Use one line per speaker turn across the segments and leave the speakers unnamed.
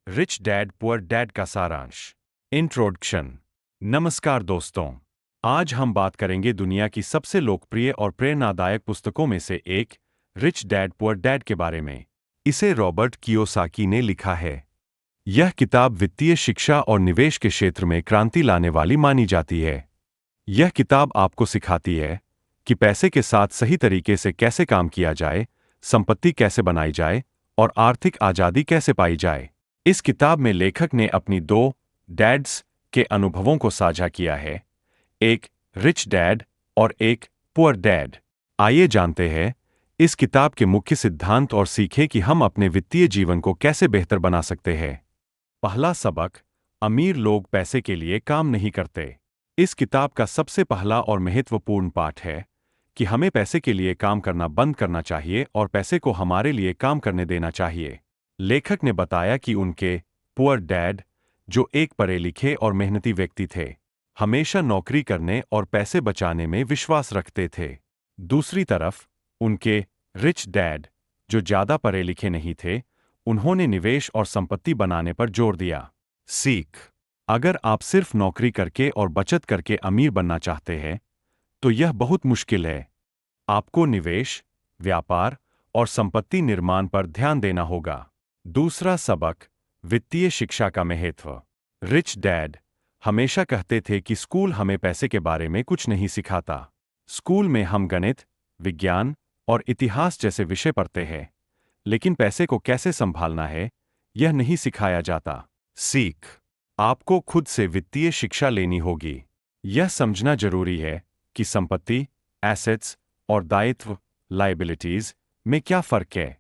Rich dad poor dad का सारांश। Introduction. नमस्कार दोस्तों, आज हम बात करेंगे दुनिया की सबसे लोकप्रिय और प्रेरणादायक पुस्तकों में से एक, रिच डैड पुअर डैड के बारे में। इसे रॉबर्ट कियोसाकी ने लिखा है। यह किताब वित्तीय शिक्षा और निवेश के क्षेत्र में क्रांति लाने वाली मानी जाती है। यह किताब आपको सिखाती है कि पैसे के साथ सही तरीके से कैसे काम किया जाए, संपत्ति कैसे बनाई जाए और आर्थिक आजादी कैसे पाई जाए। इस किताब में लेखक ने अपनी दो डैड्स के अनुभवों को साझा किया है, एक रिच डैड और एक पुअर डैड। आइए जानते हैं इस किताब के मुख्य सिद्धांत और सीखें कि हम अपने वित्तीय जीवन को कैसे बेहतर बना सकते हैं। पहला सबक, अमीर लोग पैसे के लिए काम नहीं करते। इस किताब का सबसे पहला और महत्वपूर्ण पाठ है कि हमें पैसे के लिए काम करना बंद करना चाहिए और पैसे को हमारे लिए काम करने देना चाहिए। लेखक ने बताया कि उनके पुअर डैड, जो एक पढ़े लिखे और मेहनती व्यक्ति थे, हमेशा नौकरी करने और पैसे बचाने में विश्वास रखते थे। दूसरी तरफ उनके रिच डैड, जो ज्यादा पढ़े लिखे नहीं थे, उन्होंने निवेश और संपत्ति बनाने पर जोर दिया। सीख: अगर आप सिर्फ नौकरी करके और बचत करके अमीर बनना चाहते हैं, तो यह बहुत मुश्किल है। आपको निवेश, व्यापार और संपत्ति निर्माण पर ध्यान देना होगा। दूसरा सबक, वित्तीय शिक्षा का महत्व। रिच डैड हमेशा कहते थे कि स्कूल हमें पैसे के बारे में कुछ नहीं सिखाता। स्कूल में हम गणित, विज्ञान और इतिहास जैसे विषय पढ़ते हैं, लेकिन पैसे को कैसे संभालना है, यह नहीं सिखाया जाता। सीख: आपको खुद से वित्तीय शिक्षा लेनी होगी। यह समझना जरूरी है कि संपत्ति, एसेट्स और दायित्व, लायबिलिटीज, में क्या फर्क है।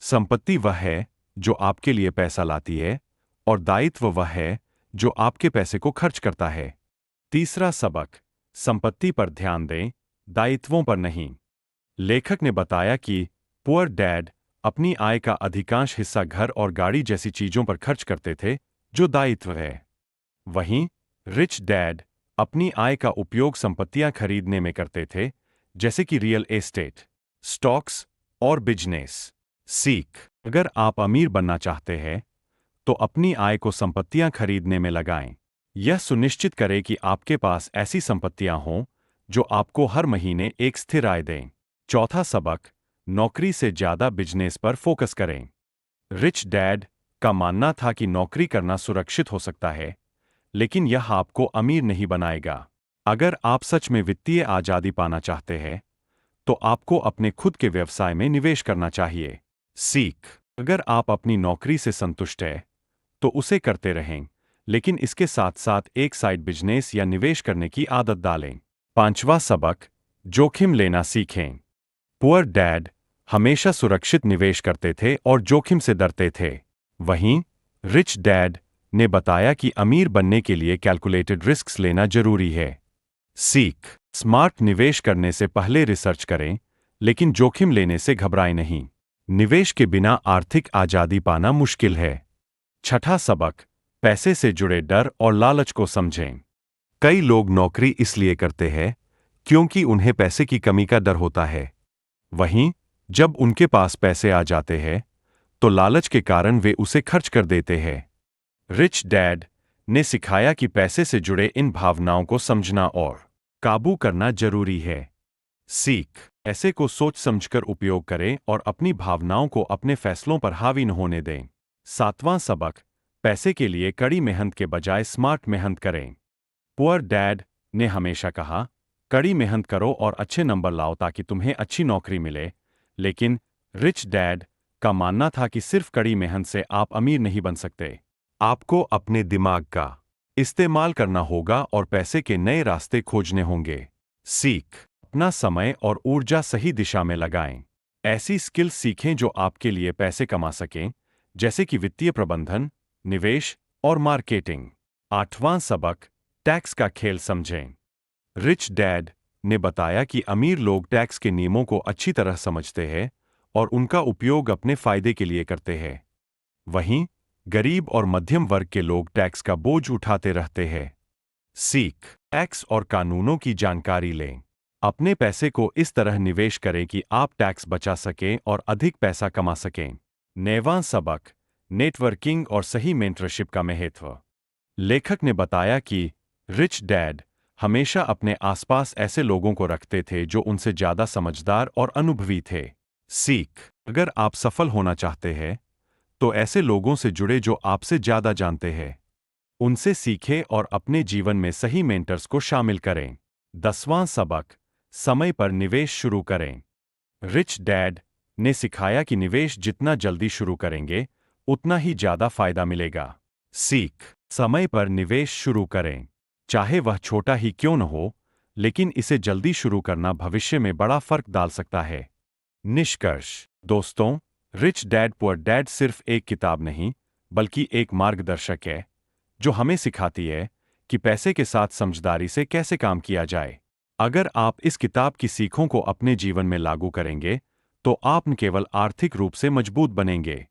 संपत्ति वह है जो आपके लिए पैसा लाती है और दायित्व वह है जो आपके पैसे को खर्च करता है। तीसरा सबक, संपत्ति पर ध्यान दें, दायित्वों पर नहीं। लेखक ने बताया कि पुअर डैड अपनी आय का अधिकांश हिस्सा घर और गाड़ी जैसी चीजों पर खर्च करते थे, जो दायित्व है। वहीं रिच डैड अपनी आय का उपयोग संपत्तियां खरीदने में करते थे, जैसे कि रियल एस्टेट, स्टॉक्स और बिजनेस। सीख: अगर आप अमीर बनना चाहते हैं, तो अपनी आय को संपत्तियां खरीदने में लगाएं। यह सुनिश्चित करें कि आपके पास ऐसी संपत्तियां हों जो आपको हर महीने एक स्थिर आय दें। चौथा सबक, नौकरी से ज्यादा बिजनेस पर फोकस करें। रिच डैड का मानना था कि नौकरी करना सुरक्षित हो सकता है, लेकिन यह आपको अमीर नहीं बनाएगा। अगर आप सच में वित्तीय आजादी पाना चाहते हैं, तो आपको अपने खुद के व्यवसाय में निवेश करना चाहिए। सीख: अगर आप अपनी नौकरी से संतुष्ट हैं, तो उसे करते रहें, लेकिन इसके साथ साथ एक साइड बिजनेस या निवेश करने की आदत डालें। पांचवा सबक, जोखिम लेना सीखें। पुअर डैड हमेशा सुरक्षित निवेश करते थे और जोखिम से डरते थे। वहीं रिच डैड ने बताया कि अमीर बनने के लिए कैलकुलेटेड रिस्क्स लेना जरूरी है। सीख: स्मार्ट निवेश करने से पहले रिसर्च करें, लेकिन जोखिम लेने से घबराएं नहीं। निवेश के बिना आर्थिक आजादी पाना मुश्किल है। छठा सबक, पैसे से जुड़े डर और लालच को समझें। कई लोग नौकरी इसलिए करते हैं क्योंकि उन्हें पैसे की कमी का डर होता है। वहीं जब उनके पास पैसे आ जाते हैं, तो लालच के कारण वे उसे खर्च कर देते हैं। रिच डैड ने सिखाया कि पैसे से जुड़े इन भावनाओं को समझना और काबू करना जरूरी है। सीख: ऐसे को सोच समझकर उपयोग करें और अपनी भावनाओं को अपने फैसलों पर हावी न होने दें। सातवां सबक, पैसे के लिए कड़ी मेहनत के बजाय स्मार्ट मेहनत करें। पुअर डैड ने हमेशा कहा, कड़ी मेहनत करो और अच्छे नंबर लाओ ताकि तुम्हें अच्छी नौकरी मिले, लेकिन रिच डैड का मानना था कि सिर्फ कड़ी मेहनत से आप अमीर नहीं बन सकते। आपको अपने दिमाग का इस्तेमाल करना होगा और पैसे के नए रास्ते खोजने होंगे। सीख: अपना समय और ऊर्जा सही दिशा में लगाएं। ऐसी स्किल्स सीखें जो आपके लिए पैसे कमा सकें, जैसे कि वित्तीय प्रबंधन, निवेश और मार्केटिंग। आठवां सबक, टैक्स का खेल समझें। रिच डैड ने बताया कि अमीर लोग टैक्स के नियमों को अच्छी तरह समझते हैं और उनका उपयोग अपने फायदे के लिए करते हैं। वहीं गरीब और मध्यम वर्ग के लोग टैक्स का बोझ उठाते रहते हैं। सीख: टैक्स और कानूनों की जानकारी लें। अपने पैसे को इस तरह निवेश करें कि आप टैक्स बचा सकें और अधिक पैसा कमा सकें। 9वां सबक, नेटवर्किंग और सही मेंटरशिप का महत्व। लेखक ने बताया कि रिच डैड हमेशा अपने आसपास ऐसे लोगों को रखते थे जो उनसे ज़्यादा समझदार और अनुभवी थे। सीख: अगर आप सफल होना चाहते हैं तो ऐसे लोगों से जुड़े जो आपसे ज़्यादा जानते हैं। उनसे सीखें और अपने जीवन में सही मेंटर्स को शामिल करें। 10वां सबक: समय पर निवेश शुरू करें। रिच डैड ने सिखाया कि निवेश जितना जल्दी शुरू करेंगे उतना ही ज़्यादा फायदा मिलेगा। सीख: समय पर निवेश शुरू करें। चाहे वह छोटा ही क्यों न हो, लेकिन इसे जल्दी शुरू करना भविष्य में बड़ा फर्क डाल सकता है। निष्कर्ष: दोस्तों, रिच डैड पुअर डैड सिर्फ एक किताब नहीं, बल्कि एक मार्गदर्शक है जो हमें सिखाती है कि पैसे के साथ समझदारी से कैसे काम किया जाए। अगर आप इस किताब की सीखों को अपने जीवन में लागू करेंगे, तो आप न केवल आर्थिक रूप से मजबूत बनेंगे,